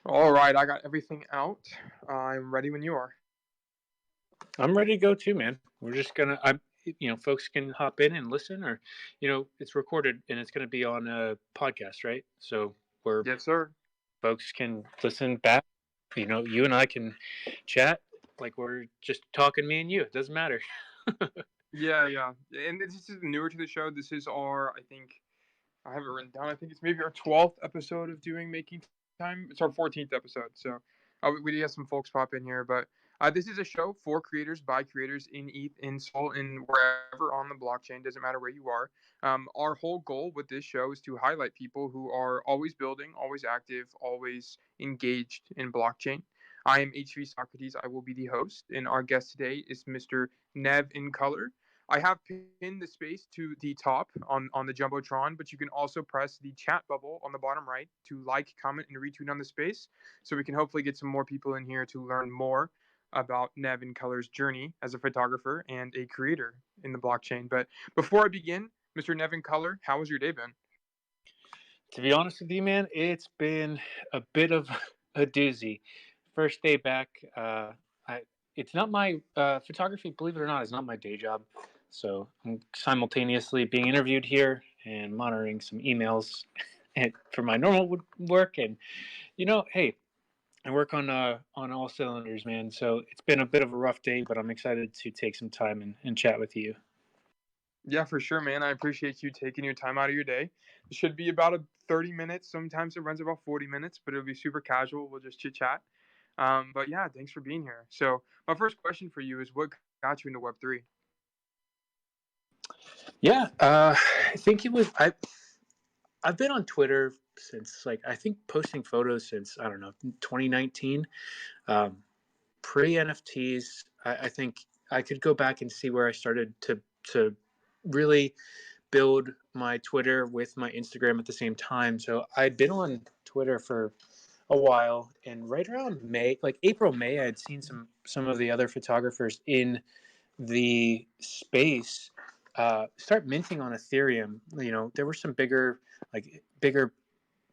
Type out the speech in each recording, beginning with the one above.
All right, I got everything out. I'm ready when you are. I'm ready to go too, man. We're just gonna, folks can hop in and listen, or, it's recorded and it's gonna be on a podcast, right? So where Yes, sir. folks can listen back. You and I can chat like we're just talking, me and you. It doesn't matter. Yeah, yeah. And this is newer to the show. This is our, I think, I have it written down. I think it's maybe our 12th episode of doing Making Time. It's our 14th episode. So we do have some folks pop in here. But this is a show for creators by creators in ETH, in Sol, in wherever on the blockchain. Doesn't matter where you are. Our whole goal with this show is to highlight people who are always building, always active, always engaged in blockchain. I am HV Socrates. I will be the host. And our guest today is Mr. Nev in Color. I have pinned the space to the top on the Jumbotron, but you can also press the chat bubble on the bottom right to like, comment, and retweet on the space so we can hopefully get some more people in here to learn more about Nev in Color's journey as a photographer and a creator in the blockchain. But before I begin, Mr. Nev in Color, how has your day been? To be honest with you, man, it's been a bit of a doozy. First day back, I it's not my photography. Believe it or not, is not my day job. So I'm simultaneously being interviewed here and monitoring some emails and for my normal work. And hey, I work on all cylinders, man. So it's been a bit of a rough day, but I'm excited to take some time and chat with you. Yeah, for sure, man. I appreciate you taking your time out of your day. It should be about 30 minutes. Sometimes it runs about 40 minutes, but it'll be super casual. We'll just chit chat. But yeah, thanks for being here. So, my first question for you is what got you into Web3? Yeah, I think it was I've been on Twitter since like I think posting photos since I don't know 2019, pre NFTs. I think I could go back and see where I started to really build my Twitter with my Instagram at the same time. So I'd been on Twitter for a while, and right around May, like April, May, I had seen some of the other photographers in the space start minting on Ethereum. There were some bigger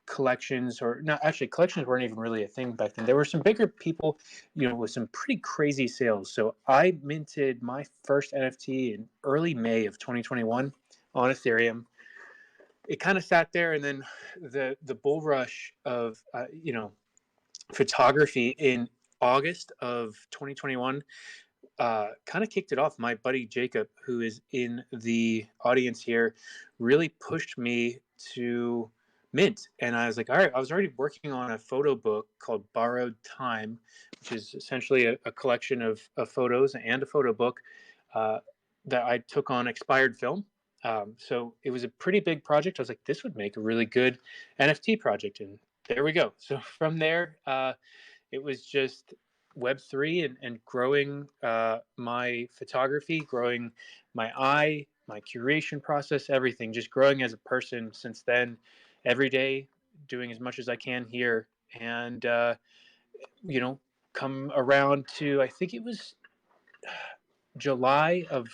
collections, or not actually collections weren't even really a thing back then. There were some bigger people, with some pretty crazy sales. So I minted my first NFT in early May of 2021 on Ethereum. It kind of sat there, and then the bull rush of photography in August of 2021 kind of kicked it off. My buddy Jacob, who is in the audience here, really pushed me to mint. And I was like, all right, I was already working on a photo book called Borrowed Time, which is essentially a collection of photos and a photo book uh, that I took on expired film. So it was a pretty big project. I was like, this would make a really good NFT project. And there we go. So from there, it was just Web3 and growing my photography, growing my eye, my curation process, everything, just growing as a person since then, every day, doing as much as I can here. And, you know, come around to, I think it was July of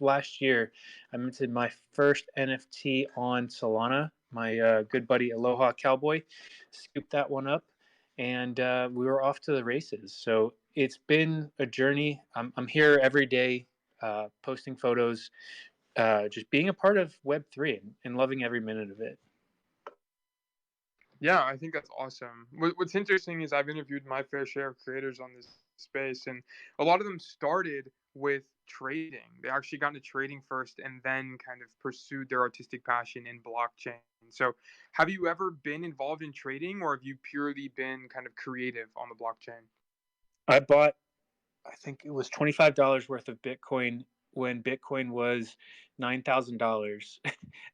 last year, I minted my first NFT on Solana. My good buddy Aloha Cowboy scooped that one up, and we were off to the races. So it's been a journey. I'm here every day, posting photos, just being a part of Web3 and loving every minute of it. Yeah, I think that's awesome. What's interesting is I've interviewed my fair share of creators on this space, and a lot of them started with trading. They actually got into trading first and then kind of pursued their artistic passion in blockchain. So, have you ever been involved in trading, or have you purely been kind of creative on the blockchain? I bought, I think it was $25 worth of Bitcoin when Bitcoin was $9,000,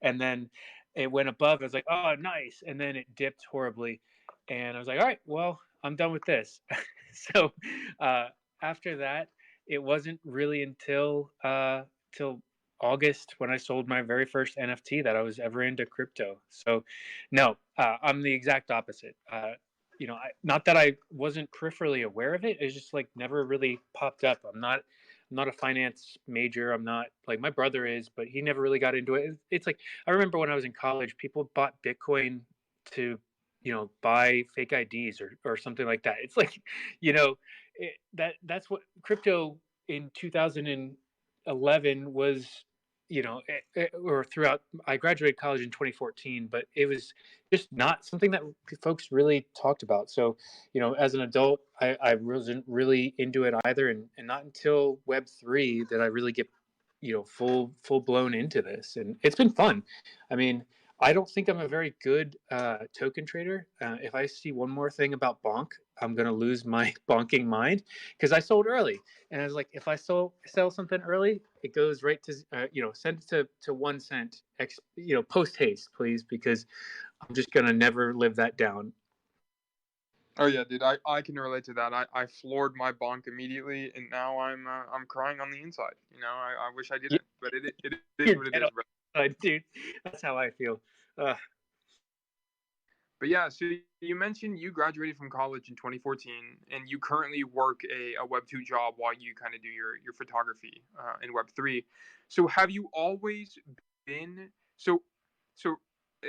and then it went above. I was like, "Oh, nice!" And then it dipped horribly, and I was like, "All right, well, I'm done with this." So uh, after that, it wasn't really until till August when I sold my very first NFT that I was ever into crypto. So, no, I'm the exact opposite. Not that I wasn't peripherally aware of it. It's just like never really popped up. I'm not a finance major. I'm not like my brother is, but he never really got into it. It's like I remember when I was in college, people bought Bitcoin to buy fake IDs or something like that. It's like, you know, that's what crypto in 2011 was, or throughout. I graduated college in 2014, but it was just not something that folks really talked about. So, as an adult, I wasn't really into it either, and not until Web3 that I really get, full blown into this, and it's been fun. I mean, I don't think I'm a very good token trader. If I see one more thing about bonk, I'm gonna lose my bonking mind because I sold early, and I was like, if I sell something early, it goes right to send it to 1 cent, post haste, please, because I'm just gonna never live that down. Oh yeah, dude, I can relate to that. I floored my bonk immediately, and now I'm crying on the inside. I wish I Yeah, didn't, but it is you're what it dead is, on bro. the side, dude. That's how I feel. Uh, But yeah, so you mentioned you graduated from college in 2014, and you currently work a Web 2 job while you kind of do your photography in Web 3. So have you always been so?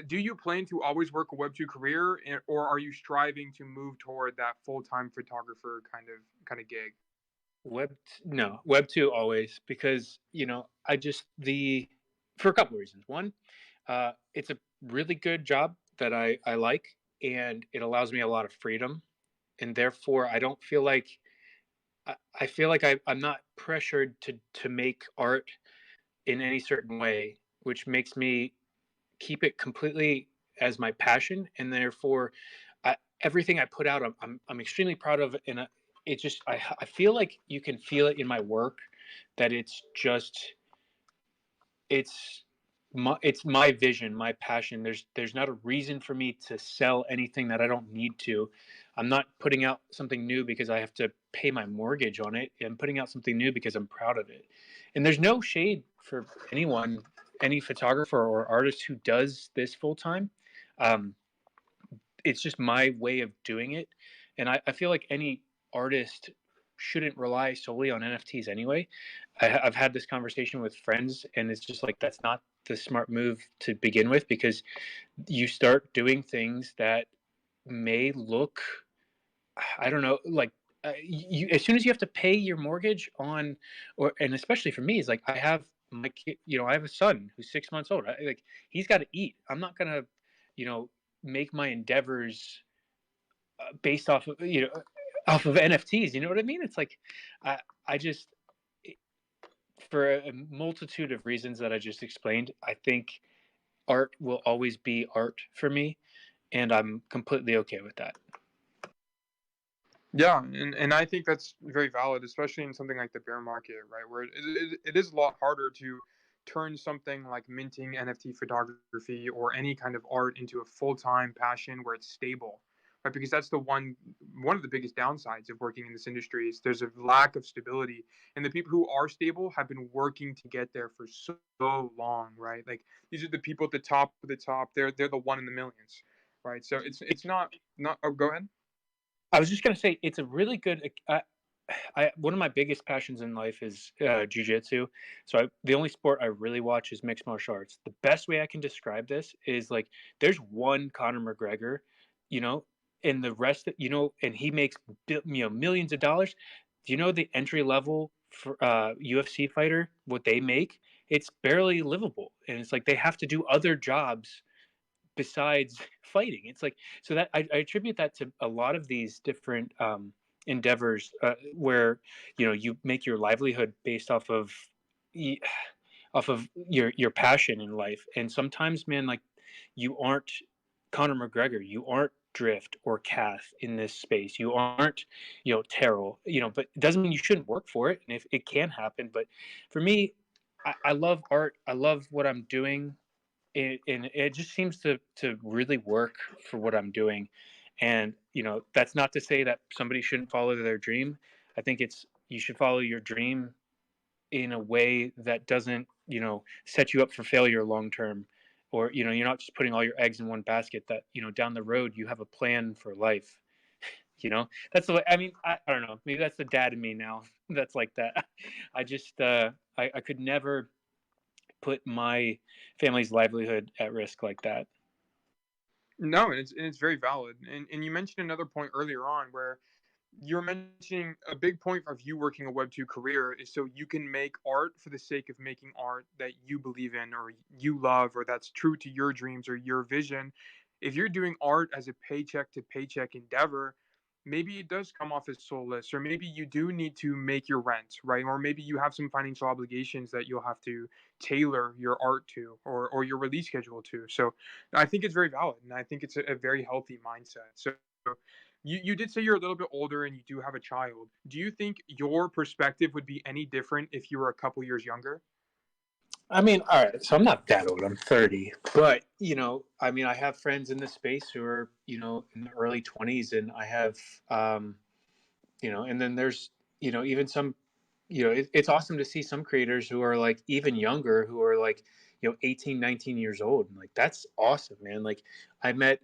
Do you plan to always work a Web 2 career, or are you striving to move toward that full time photographer kind of gig? no, Web 2 always, because I just the for a couple of reasons. One, it's a really good job that I like, and it allows me a lot of freedom, and therefore I don't feel like I feel like I'm not pressured to make art in any certain way, which makes me keep it completely as my passion, and therefore everything I put out, I'm extremely proud of, and it just I feel like you can feel it in my work that it's it's my vision, my passion. There's not a reason for me to sell anything that I don't need to. I'm not putting out something new because I have to pay my mortgage on it. I'm putting out something new because I'm proud of it. And there's no shade for anyone, any photographer or artist who does this full time. Um, it's just my way of doing it, and I feel like any artist shouldn't rely solely on NFTs anyway. I've had this conversation with friends, and it's just like that's not the smart move to begin with, because you start doing things that may look, I don't know, like as soon as you have to pay your mortgage on, or and especially for me, is like I have my kid, I have a son who's 6 months old. Like he's got to eat. I'm not gonna, you know, make my endeavors based off of off of NFTs. You know what I mean? It's like I I just for a multitude of reasons that I just explained, I think art will always be art for me, and I'm completely okay with that. Yeah, and I think that's very valid, especially in something like the bear market, right? Where it is a lot harder to turn something like minting NFT photography or any kind of art into a full time passion where it's stable, right? Because that's the one of the biggest downsides of working in this industry is there's a lack of stability, and the people who are stable have been working to get there for so long, right? Like these are the people at the top of the top. They're the one in the millions, right? So it's not. Oh, go ahead. I was just gonna say it's a really good. One of my biggest passions in life is jujitsu. So the only sport I really watch is mixed martial arts. The best way I can describe this is like there's one Conor McGregor, you know, and the rest, and he makes millions of dollars. Do you know the entry level for UFC fighter what they make? It's barely livable, and it's like they have to do other jobs besides fighting. It's like so that I attribute that to a lot of these different endeavors where you make your livelihood based off of your passion in life. And sometimes, man, like you aren't Conor McGregor, you aren't Drift or Kath in this space. You aren't, Terrell, but it doesn't mean you shouldn't work for it. And if it can happen, but for me, I love art. I love what I'm doing, and it just seems to really work for what I'm doing. And that's not to say that somebody shouldn't follow their dream. I think it's you should follow your dream in a way that doesn't set you up for failure long term, or you're not just putting all your eggs in one basket. That down the road you have a plan for life. That's the way. I mean, I don't know, maybe that's the dad in me now that's like that. I just I could never put my family's livelihood at risk like that. No, and it's very valid. And you mentioned another point earlier on where you're mentioning a big point of you working a Web2 career is so you can make art for the sake of making art that you believe in or you love or that's true to your dreams or your vision. If you're doing art as a paycheck to paycheck endeavor, maybe it does come off as soulless, or maybe you do need to make your rent, right? Or maybe you have some financial obligations that you'll have to tailor your art to or your release schedule to. So I think it's very valid and I think it's a very healthy mindset. So you did say you're a little bit older and you do have a child. Do you think your perspective would be any different if you were a couple years younger? I mean, all right, so I'm not that old. I'm 30, but I mean, I have friends in the space who are, in the early 20s, and I have, um, and then there's, even some, it's awesome to see some creators who are like even younger, who are like, 18, 19 years old, and like that's awesome, man. Like I met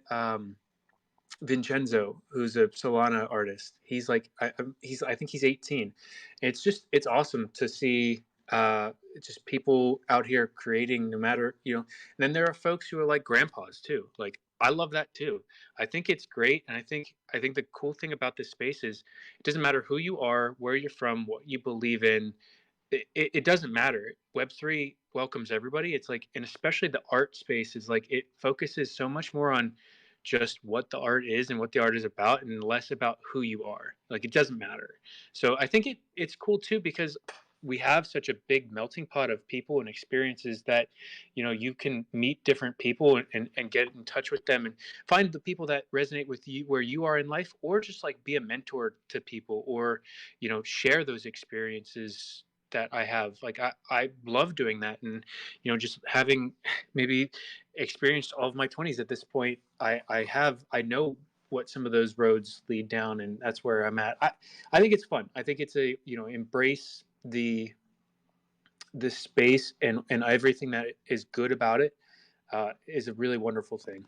Vincenzo, who's a Solana artist. He's like, I think he's 18. It's awesome to see just people out here creating, no matter, and then there are folks who are like grandpas too. Like I love that too. I think it's great, and I think the cool thing about this space is it doesn't matter who you are, where you're from, what you believe in. It doesn't matter. Web3 welcomes everybody. It's like, and especially the art space is like, it focuses so much more on just what the art is and what the art is about, and less about who you are. Like it doesn't matter. So I think it's cool too, because we have such a big melting pot of people and experiences that you can meet different people and get in touch with them and find the people that resonate with you where you are in life, or just like be a mentor to people, or share those experiences that I have. Like I love doing that, and just having maybe experienced all of my 20s at this point, I know what some of those roads lead down, and that's where I'm at. I think it's fun. I think it's a embrace the space and everything that is good about it is a really wonderful thing.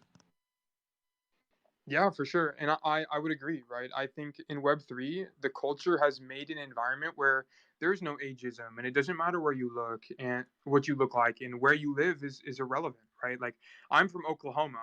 Yeah, for sure. And I would agree, right? I think in Web3, the culture has made an environment where there's no ageism and it doesn't matter where you look and what you look like and where you live is irrelevant, right? Like I'm from Oklahoma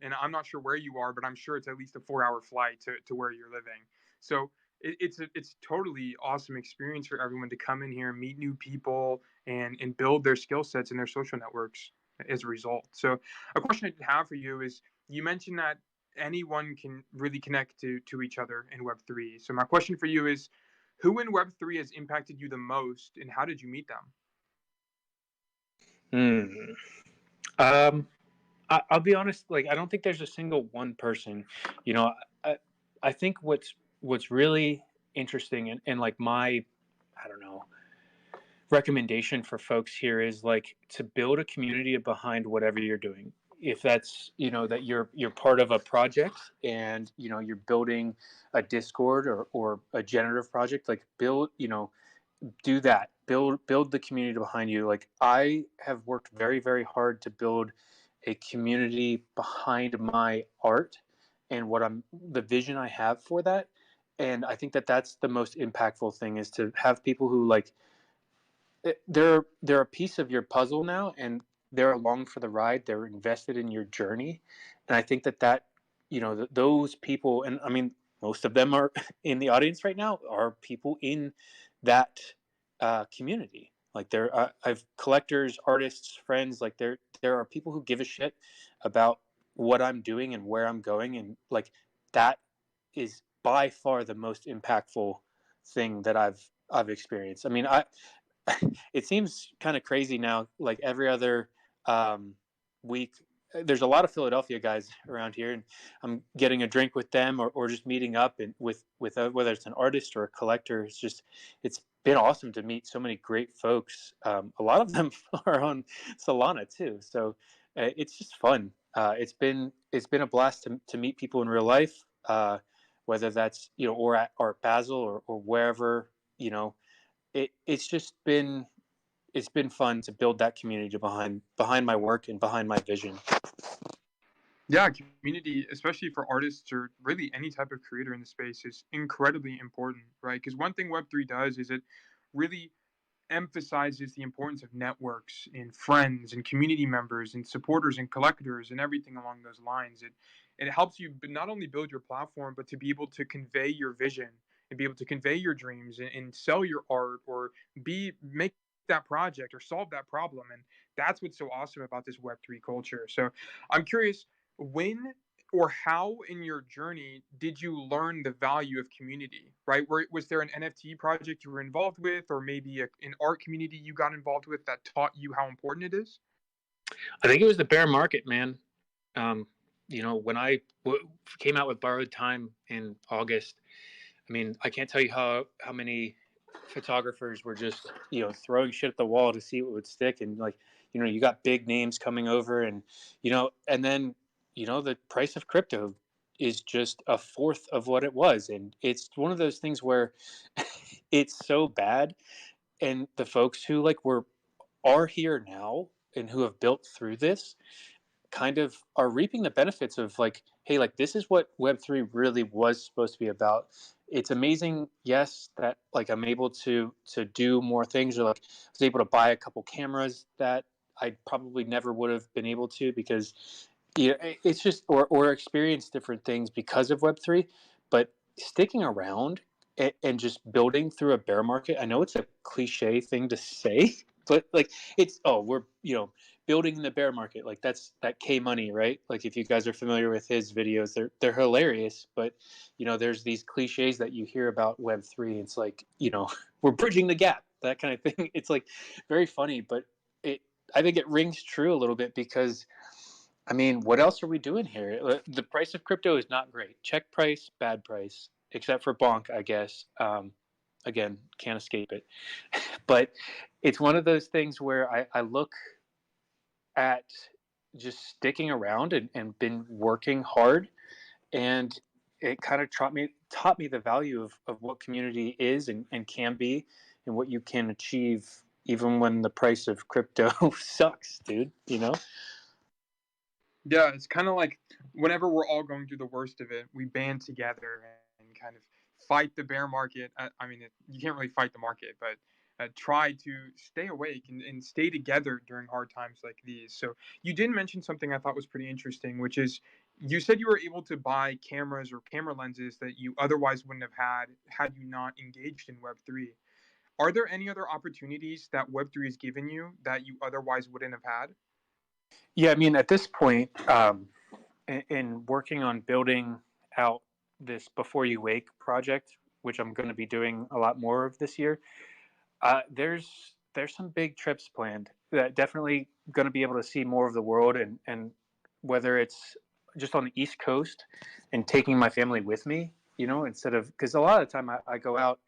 and I'm not sure where you are, but I'm sure it's at least a 4 hour flight to where you're living. So it's totally awesome experience for everyone to come in here, meet new people and build their skill sets and their social networks as a result. So a question I have for you is you mentioned that anyone can really connect to each other in Web3. So my question for you is, who in Web3 has impacted you the most, and how did you meet them? Hmm. Um, I'll be honest. Like, I don't think there's a single one person. You know, I, I think what's really interesting, and like my, I don't know, recommendation for folks here is like to build a community behind whatever you're doing. If that's that you're part of a project, and you're building a Discord or a generative project, like build do that, build the community behind you. Like I have worked very, very hard to build a community behind my art and what I'm the vision I have for that. And I think that that's the most impactful thing, is to have people who like they're a piece of your puzzle now, and they're along for the ride. They're invested in your journey, and I think that those people, and I mean most of them are in the audience right now, are people in that community. Like I've collectors, artists, friends. Like there are people who give a shit about what I'm doing and where I'm going, and like that is by far the most impactful thing that I've experienced. I mean, it seems kind of crazy now. Like every other week, there's a lot of Philadelphia guys around here, and I'm getting a drink with them, or just meeting up and with whether it's an artist or a collector. It's been awesome to meet so many great folks. A lot of them are on Solana too, so it's just fun. It's been a blast to meet people in real life, whether that's or at Art Basel or wherever you know it's been fun to build that community behind my work and behind my vision. Yeah, community, especially for artists or really any type of creator in the space, is incredibly important, right? Because one thing Web3 does is it really emphasizes the importance of networks and friends and community members and supporters and collectors and everything along those lines. It helps you not only build your platform, but to be able to convey your vision and be able to convey your dreams and sell your art or be make that project or solve that problem. And that's what's so awesome about this Web3 culture. So I'm curious, when or how in your journey did you learn the value of community, right? Was there an NFT project you were involved with, or maybe an art community you got involved with that taught you how important it is? I think it was the bear market, man. Um, when came out with Borrowed Time in August, I mean, I can't tell you how many photographers were just throwing shit at the wall to see what would stick, and like you got big names coming over, and and then the price of crypto is just a fourth of what it was, and it's one of those things where it's so bad, and the folks who are here now and who have built through this kind of are reaping the benefits of like, hey, like this is what Web3 really was supposed to be about. It's amazing, yes, that like I'm able to do more things, or like I was able to buy a couple cameras that I probably never would have been able to, because it's just or experience different things because of Web3. But sticking around and just building through a bear market, I know it's a cliche thing to say, but like it's we're building in the bear market, like that's that K Money, right? Like if you guys are familiar with his videos, they're hilarious, but there's these cliches that you hear about Web3. It's like we're bridging the gap, that kind of thing. It's like very funny, but it I think it rings true a little bit, because I mean, what else are we doing here? The price of crypto is not great. Check price, bad price, except for Bonk, I guess. Again, can't escape it. But it's one of those things where I look at just sticking around and been working hard, and it kind of taught me the value of what community is and can be, and what you can achieve even when the price of crypto sucks, dude. Yeah, it's kind of like whenever we're all going through the worst of it, we band together and kind of fight the bear market. I mean, you can't really fight the market, but try to stay awake and stay together during hard times like these. So you did mention something I thought was pretty interesting, which is you said you were able to buy cameras or camera lenses that you otherwise wouldn't have had you not engaged in Web3. Are there any other opportunities that Web3 has given you that you otherwise wouldn't have had? Yeah, I mean, at this point, in working on building out this Before You Wake project, which I'm going to be doing a lot more of this year, there's some big trips planned that definitely going to be able to see more of the world, and whether it's just on the East Coast and taking my family with me, instead of, because a lot of the time I go out,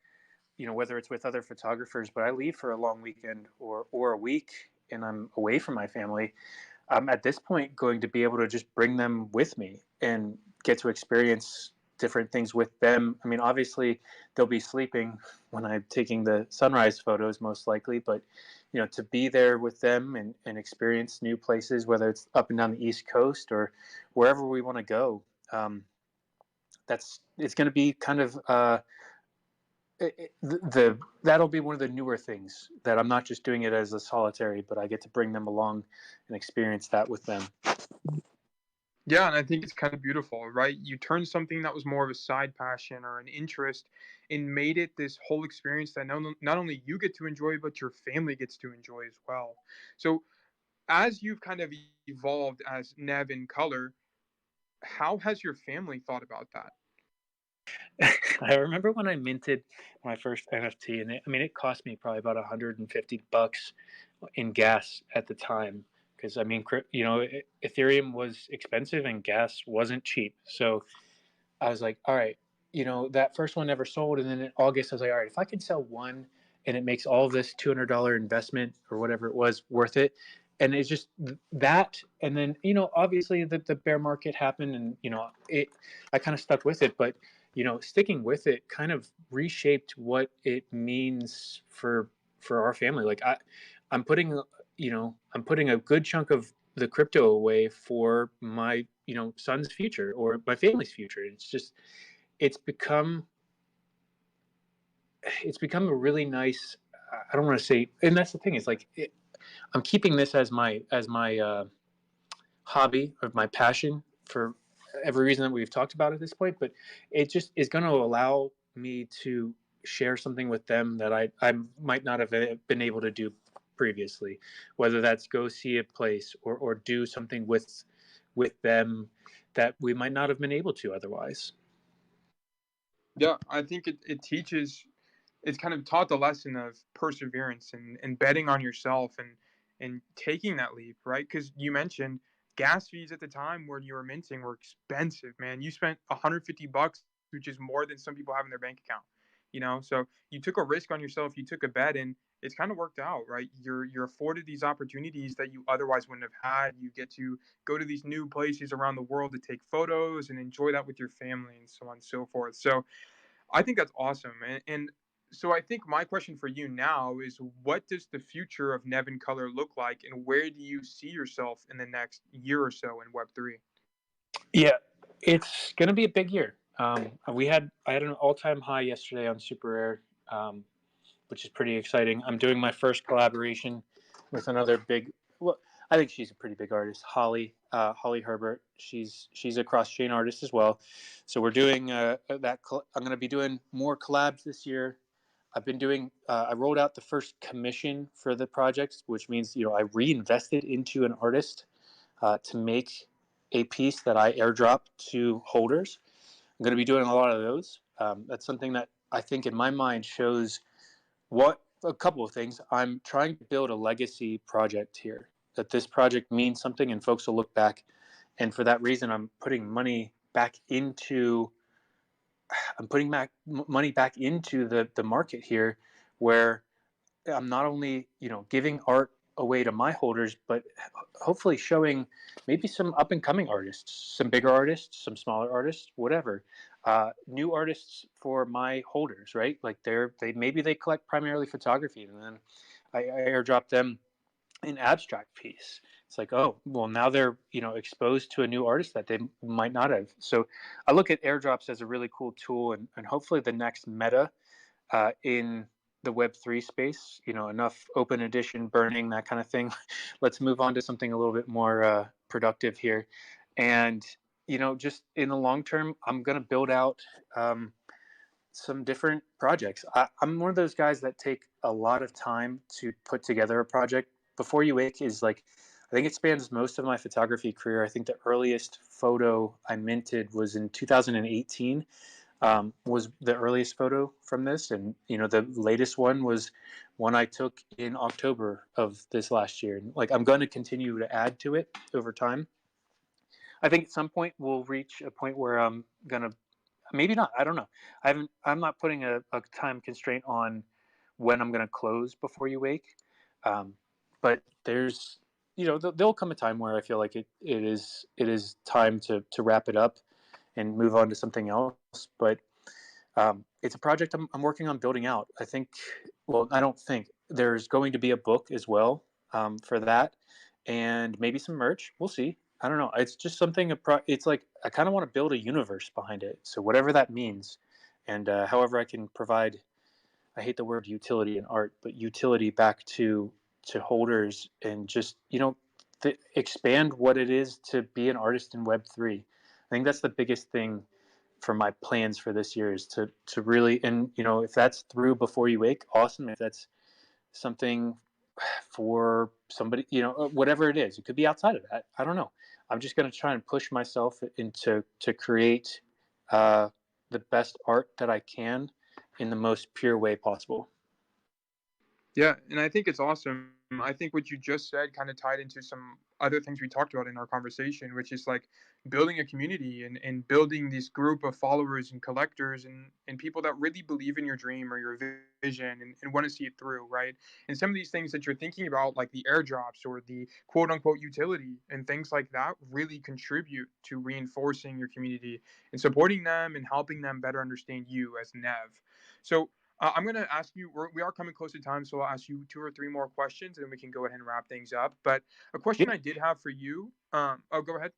whether it's with other photographers, but I leave for a long weekend or a week and I'm away from my family. I'm at this point going to be able to just bring them with me and get to experience different things with them. I mean, obviously they'll be sleeping when I'm taking the sunrise photos, most likely, but to be there with them and experience new places, whether it's up and down the East Coast or wherever we want to go. It's going to be kind of that'll be one of the newer things, that I'm not just doing it as a solitary, but I get to bring them along and experience that with them. Yeah, and I think it's kind of beautiful, right? You turned something that was more of a side passion or an interest and made it this whole experience that not only you get to enjoy, but your family gets to enjoy as well. So, as you've kind of evolved as Nev in color, how has your family thought about that? I remember when I minted my first NFT, and I mean, it cost me probably about $150 in gas at the time, because I mean, Ethereum was expensive and gas wasn't cheap. So I was like, all right, that first one never sold. And then in August, I was like, all right, if I can sell one and it makes all of this $200 investment or whatever it was worth it. And it's just that. And then, obviously the bear market happened, and, I kind of stuck with it. But, sticking with it kind of reshaped what it means for our family. Like I'm putting, I'm putting a good chunk of the crypto away for my son's future or my family's future. It's become it's become a really nice I don't want to say, and that's the thing, is like I'm keeping this as my hobby or my passion for every reason that we've talked about at this point, but it just is going to allow me to share something with them that I might not have been able to do previously, whether that's go see a place or do something with them that we might not have been able to otherwise. Yeah, I think it teaches, it's kind of taught the lesson of perseverance and betting on yourself and taking that leap, right? Because you mentioned gas fees at the time when you were minting were expensive, man. You spent $150, which is more than some people have in their bank account, you know? So you took a risk on yourself, you took a bet, and it's kind of worked out, right? You're afforded these opportunities that you otherwise wouldn't have had. You get to go to these new places around the world to take photos and enjoy that with your family and so on and so forth. So I think that's awesome. And so I think my question for you now is, what does the future of Nevin Color look like, and where do you see yourself in the next year or so in Web3? Yeah, it's going to be a big year. I had an all time high yesterday on Super Air, which is pretty exciting. I'm doing my first collaboration with another big. Well, I think she's a pretty big artist, Holly Herbert. She's a cross chain artist as well. So we're doing that. I'm going to be doing more collabs this year. I've been doing. I rolled out the first commission for the project, which means I reinvested into an artist to make a piece that I airdrop to holders. I'm going to be doing a lot of those. That's something that I think in my mind shows what a couple of things. I'm trying to build a legacy project here, that this project means something and folks will look back. And for that reason, I'm putting money back into the market here, where I'm not only giving art away to my holders, but hopefully showing maybe some up and coming artists, some bigger artists, some smaller artists, whatever, new artists for my holders, right? Like they collect primarily photography, and then I airdrop them an abstract piece. It's like, oh, well, now they're exposed to a new artist that they might not have. So I look at airdrops as a really cool tool, and hopefully the next meta in the Web3 space, enough open edition burning, that kind of thing. Let's move on to something a little bit more productive here. And, just in the long term, I'm going to build out some different projects. I'm one of those guys that take a lot of time to put together a project. Before You Wake is like, I think it spans most of my photography career. I think the earliest photo I minted was in 2018. Was the earliest photo from this, and the latest one was one I took in October of this last year. And like, I'm going to continue to add to it over time. I think at some point we'll reach a point where I'm gonna, maybe not, I don't know. I'm not putting a time constraint on when I'm gonna close Before You Wake, um, but there's there'll come a time where I feel like it is time to wrap it up and move on to something else. But it's a project I'm working on building out. I think, well, I don't think there's going to be a book as well, for that, and maybe some merch. We'll see. I don't know. It's just something. It's like I kind of want to build a universe behind it. So whatever that means, and however I can provide. I hate the word utility in art, but utility back to holders, and just expand what it is to be an artist in Web3. I think that's the biggest thing for my plans for this year, is to really, and if that's through Before You Wake, awesome. If that's something for somebody, whatever it is, it could be outside of that. I don't know. I'm just going to try and push myself into to create the best art that I can in the most pure way possible. Yeah, and I think it's awesome. I think what you just said kind of tied into some other things we talked about in our conversation, which is like building a community and building this group of followers and collectors and people that really believe in your dream or your vision and want to see it through, right? And some of these things that you're thinking about, like the airdrops or the quote unquote utility and things like that, really contribute to reinforcing your community and supporting them and helping them better understand you as Nev. So I'm going to ask you, we are coming close to time, so I'll ask you two or three more questions, and then we can go ahead and wrap things up. But a question Yep. I did have for you, oh, go ahead.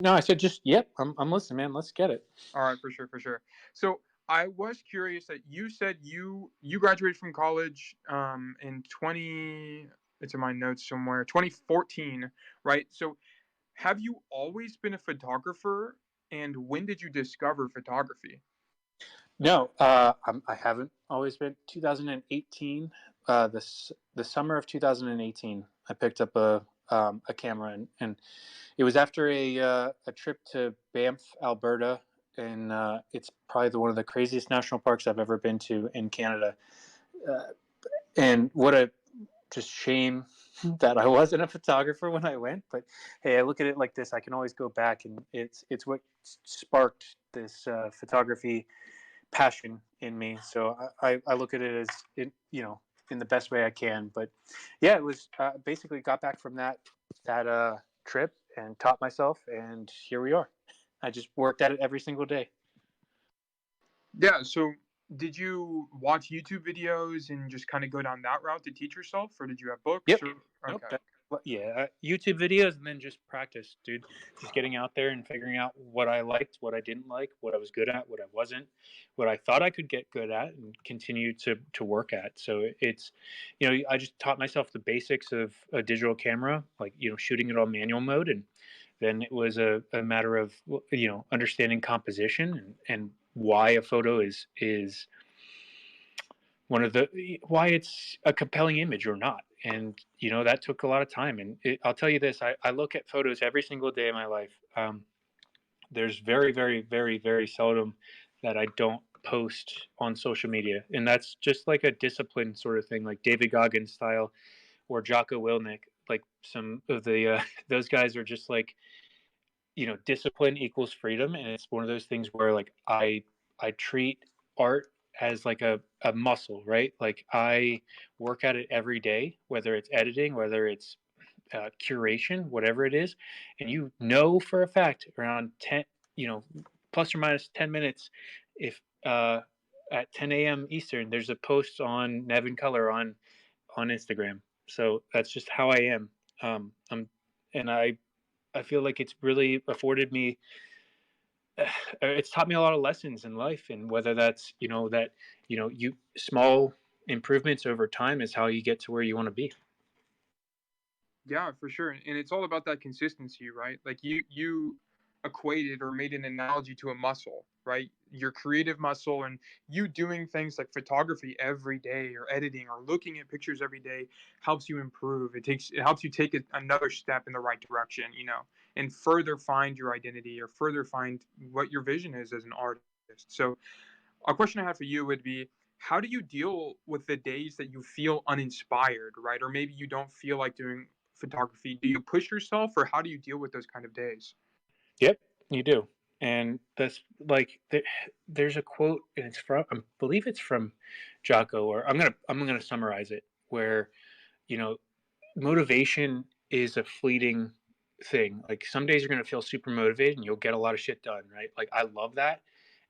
No, I said just yep. I'm listening, man. Let's get it. All right, for sure, for sure. So I was curious that you said you graduated from college in 20, it's in my notes somewhere, 2014, right? So have you always been a photographer, and when did you discover photography? No, I haven't always been. 2018, the summer of 2018, I picked up a camera, and it was after a trip to Banff, Alberta, and it's probably one of the craziest national parks I've ever been to in Canada. Uh, and what a just shame that I wasn't a photographer when I went. But hey, I look at it like this: I can always go back, and it's what sparked this photography passion in me. So I look at it as in the best way I can. But yeah, it was basically got back from that trip and taught myself, and here we are. I just worked at it every single day. Yeah, so did you watch YouTube videos and just kind of go down that route to teach yourself, or did you have books Yep. or Nope. okay. Yeah. YouTube videos and then just practice, dude. Just getting out there and figuring out what I liked, what I didn't like, what I was good at, what I wasn't, what I thought I could get good at, and continue to work at. So it's, I just taught myself the basics of a digital camera, like shooting it on manual mode, and then it was a matter of understanding composition and why a photo is one of the why it's a compelling image or not. And that took a lot of time. And I'll tell you this: I look at photos every single day of my life. There's very, very, very, very seldom that I don't post on social media, and that's just like a discipline sort of thing, like David Goggins style or Jocko Willink. Like some of the those guys are just like discipline equals freedom, and it's one of those things where like I treat art as like a muscle, right? Like I work at it every day, whether it's editing, whether it's curation, whatever it is. And for a fact around 10, plus or minus 10 minutes, if at 10 a.m. Eastern there's a post on Nevin Color on Instagram. So that's just how I am. I'm and I feel like it's really afforded me it's taught me a lot of lessons in life, and whether that's you small improvements over time is how you get to where you want to be. Yeah, for sure. And it's all about that consistency, right? Like you equated or made an analogy to a muscle, right? Your creative muscle, and you doing things like photography every day or editing or looking at pictures every day helps you improve. It helps you take another step in the right direction, and further find your identity or further find what your vision is as an artist. So a question I have for you would be, how do you deal with the days that you feel uninspired, right? Or maybe you don't feel like doing photography. Do you push yourself, or how do you deal with those kind of days? Yep, you do. And that's like there's a quote, and it's from I believe it's from Jocko, or I'm gonna summarize it, where you know motivation is a fleeting thing. Like some days you're gonna feel super motivated and you'll get a lot of shit done, right? Like I love that,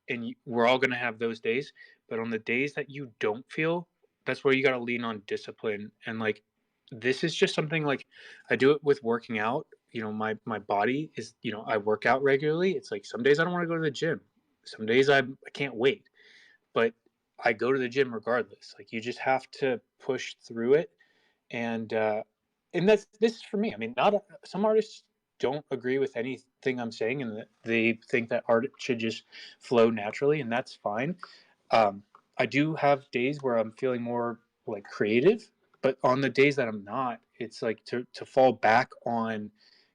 and we're all going to have those days. But on the days that you don't feel, that's where you got to lean on discipline. And like this is just something like I do it with working out. My body is, I work out regularly. It's like some days I don't want to go to the gym, some days I can't wait, but I go to the gym regardless. Like you just have to push through it. And this is for me. I mean, not some artists don't agree with anything I'm saying, and that they think that art should just flow naturally, and that's fine. Um, I do have days where I'm feeling more like creative, but on the days that I'm not, it's like to fall back on.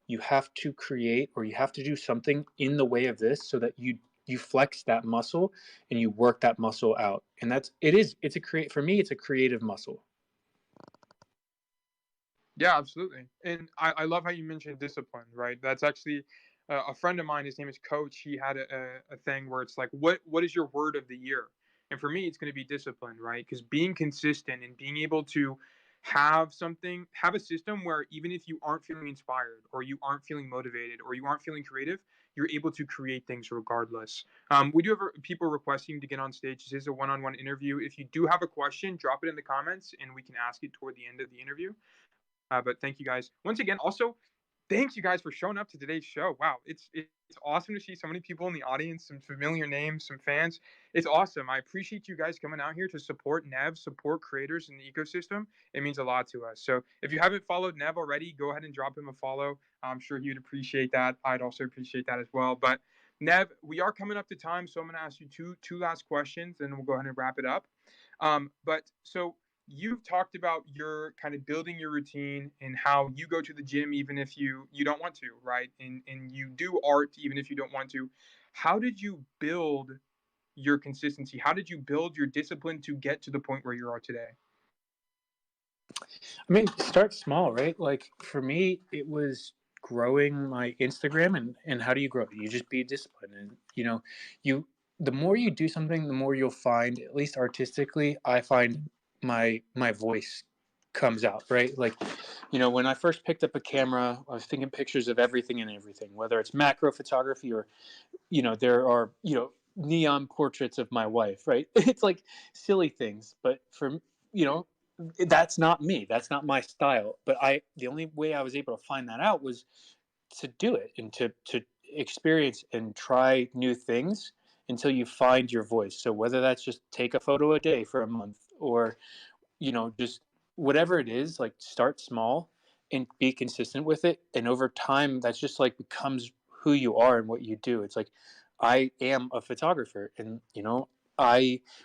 You have to create, or you have to do something in the way of this, so that you flex that muscle and you work that muscle out. And it's a create for me. It's a creative muscle. Yeah, absolutely. And I love how you mentioned discipline, right? That's actually a friend of mine. His name is Coach. He had a thing where it's like, what is your word of the year? And for me, it's going to be discipline, right? Because being consistent and being able to have a system where even if you aren't feeling inspired or you aren't feeling motivated or you aren't feeling creative, you're able to create things regardless. We do have people requesting to get on stage. This is a one-on-one interview. If you do have a question, drop it in the comments and we can ask it toward the end of the interview. But thank you guys once again. Also, thanks you guys for showing up to today's show. Wow, it's awesome to see so many people in the audience, some familiar names, some fans. It's awesome. I appreciate you guys coming out here to support Nev, support creators in the ecosystem. It means a lot to us. So if you haven't followed Nev already, go ahead and drop him a follow. I'm sure he would appreciate that. I'd also appreciate that as well. But Nev, we are coming up to time, so I'm going to ask you two last questions, and we'll go ahead and wrap it up. But so you've talked about your kind of building your routine and how you go to the gym even if you don't want to, right? And you do art even if you don't want to. How did you build your consistency? How did you build your discipline to get to the point where you are today? I mean, start small, right? Like for me, it was growing my Instagram, and how do you grow it? You just be disciplined, and you the more you do something, the more you'll find, at least artistically, I find my voice comes out, right? Like, when I first picked up a camera, I was taking pictures of everything and everything, whether it's macro photography or, there are, neon portraits of my wife, right? It's like silly things, but you know, that's not me. That's not my style. But the only way I was able to find that out was to do it and to experience and try new things until you find your voice. So whether that's just take a photo a day for a month, or just whatever it is, like start small and be consistent with it, and over time that's just like becomes who you are and what you do. It's like I am a photographer, and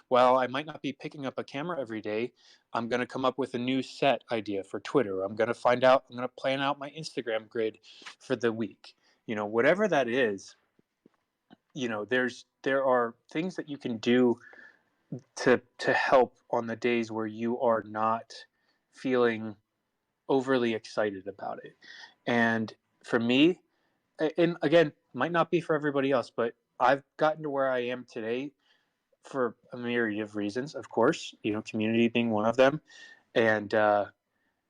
while I might not be picking up a camera every day, I'm going to come up with a new set idea for Twitter. I'm going to plan out my Instagram grid for the week. Whatever that is, there are things that you can do to help on the days where you are not feeling overly excited about it. And for me, and again, might not be for everybody else, but I've gotten to where I am today for a myriad of reasons, of course, community being one of them. And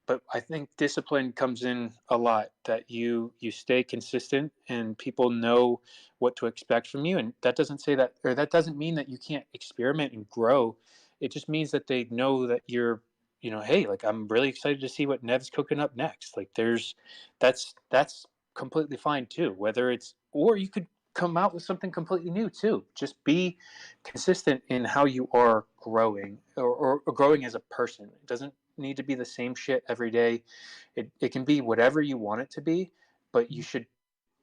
but I think discipline comes in a lot, that you stay consistent and people know what to expect from you. And that doesn't say that, or that doesn't mean that you can't experiment and grow. It just means that they know that you're, hey, like, I'm really excited to see what Nev's cooking up next. Like that's completely fine too. Whether it's, or you could come out with something completely new too. Just be consistent in how you are growing, or growing as a person. It doesn't need to be the same shit every day. It can be whatever you want it to be, but you should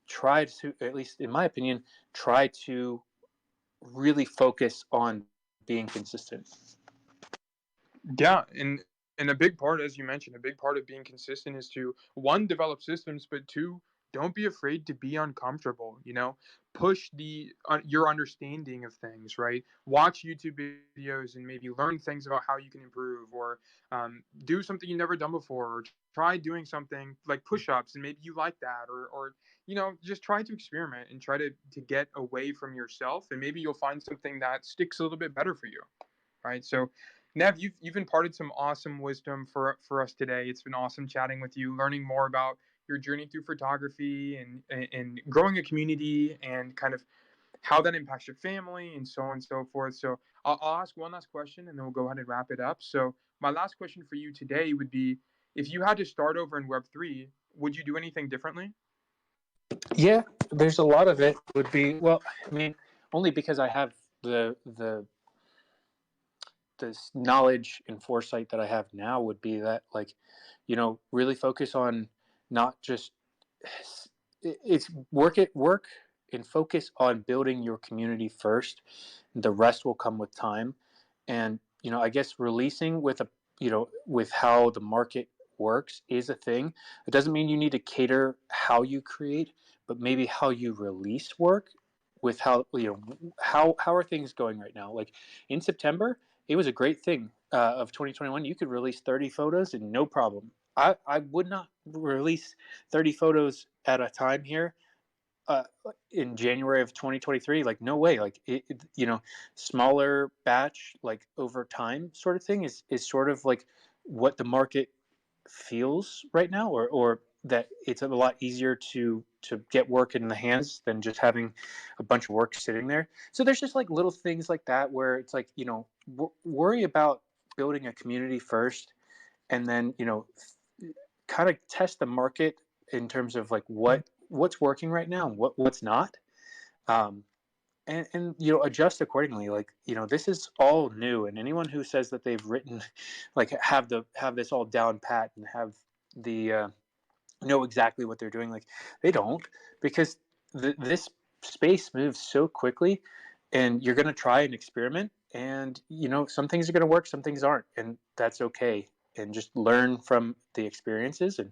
try to, at least in my opinion, try to really focus on being consistent. Yeah, and a big part, as you mentioned, a big part of being consistent is to one, develop systems, but two, don't be afraid to be uncomfortable. Push your understanding of things. Right, watch YouTube videos and maybe learn things about how you can improve, or do something you've never done before, or try doing something like push-ups and maybe you like that, or just try to experiment and try to get away from yourself, and maybe you'll find something that sticks a little bit better for you. Right, so Nev, you've imparted some awesome wisdom for us today. It's been awesome chatting with you, learning more about your journey through photography and growing a community, and kind of how that impacts your family and so on and so forth. So I'll ask one last question and then we'll go ahead and wrap it up. So my last question for you today would be, if you had to start over in Web3, would you do anything differently? Yeah, there's a lot of it would be, well, I mean, only because I have the this knowledge and foresight that I have now, would be that, like, really focus on not just, it's work and focus on building your community first. The rest will come with time. And I guess releasing with with how the market works is a thing. It doesn't mean you need to cater how you create, but maybe how you release work, with how are things going right now. Like in September, it was a great thing, of 2021. You could release 30 photos and no problem. I would not release 30 photos at a time here, uh, in January of 2023. Like, no way. Like, smaller batch, like over time sort of thing, is sort of like what the market feels right now, or that it's a lot easier to get work in the hands than just having a bunch of work sitting there. So there's just like little things like that, where it's like, worry about building a community first, and then kind of test the market in terms of like what's working right now and what's not. Um, and adjust accordingly. Like, this is all new, and anyone who says that they've written like have this all down pat and have the know exactly what they're doing, like, they don't, because this space moves so quickly, and you're going to try and experiment, and some things are going to work, some things aren't, and that's okay. And just learn from the experiences, and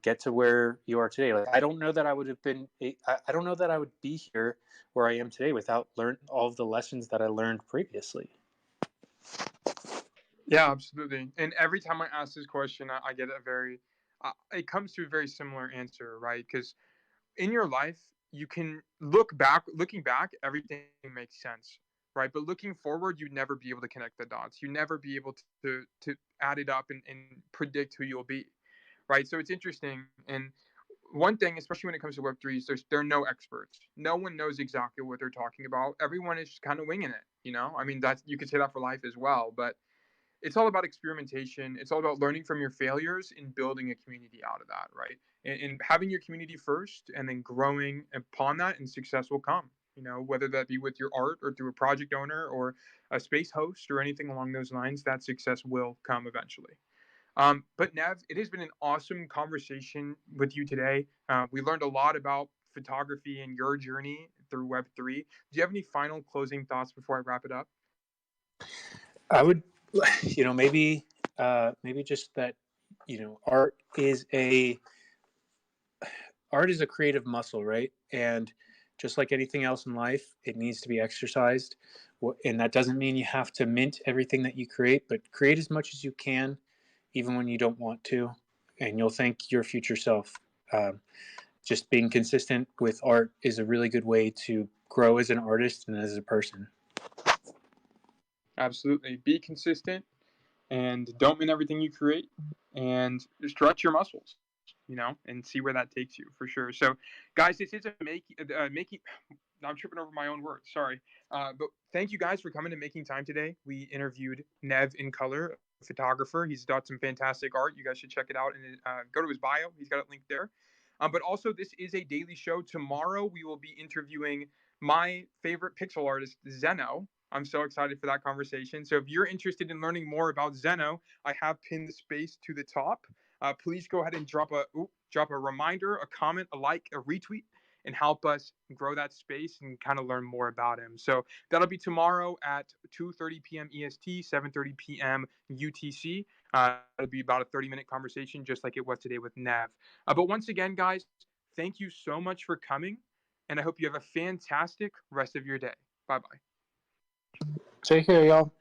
get to where you are today. Like, I don't know that I would have been I don't know that I would be here where I am today without learn all of the lessons that I learned previously. Yeah, absolutely. And every time I ask this question, I get it comes to a very similar answer, right? Because in your life, you can looking back, everything makes sense, right? But looking forward, you'd never be able to connect the dots. You never be able to add it up and predict who you'll be, right? So it's interesting. And one thing, especially when it comes to Web3, is there are no experts. No one knows exactly what they're talking about. Everyone is just kind of winging it. I mean, that's you could say that for life as well, but it's all about experimentation. It's all about learning from your failures and building a community out of that, right? And having your community first, and then growing upon that, and success will come. Whether that be with your art or through a project owner or a space host or anything along those lines, that success will come eventually. But Nev, it has been an awesome conversation with you today. We learned a lot about photography and your journey through Web3. Do you have any final closing thoughts before I wrap it up? I would, maybe just that, art is a creative muscle, right? And just like anything else in life, it needs to be exercised. And that doesn't mean you have to mint everything that you create, but create as much as you can, even when you don't want to, and you'll thank your future self. Um, just being consistent with art is a really good way to grow as an artist and as a person. Absolutely. Be consistent and don't mint everything you create, and stretch your muscles, and see where that takes you for sure. So, guys, this is a making. I'm tripping over my own words. Sorry. But thank you guys for coming and making time today. We interviewed Nev in Color, a photographer. He's got some fantastic art. You guys should check it out and go to his bio. He's got it linked there. But also, this is a daily show. Tomorrow, we will be interviewing my favorite pixel artist, Zeno. I'm so excited for that conversation. So if you're interested in learning more about Zeno, I have pinned the space to the top. Please go ahead and drop a reminder, a comment, a like, a retweet, and help us grow that space and kind of learn more about him. So that'll be tomorrow at 2:30 p.m. EST, 7:30 p.m. UTC. It'll be about a 30-minute conversation, just like it was today with Nev. But once again, guys, thank you so much for coming, and I hope you have a fantastic rest of your day. Bye-bye. Take care, y'all.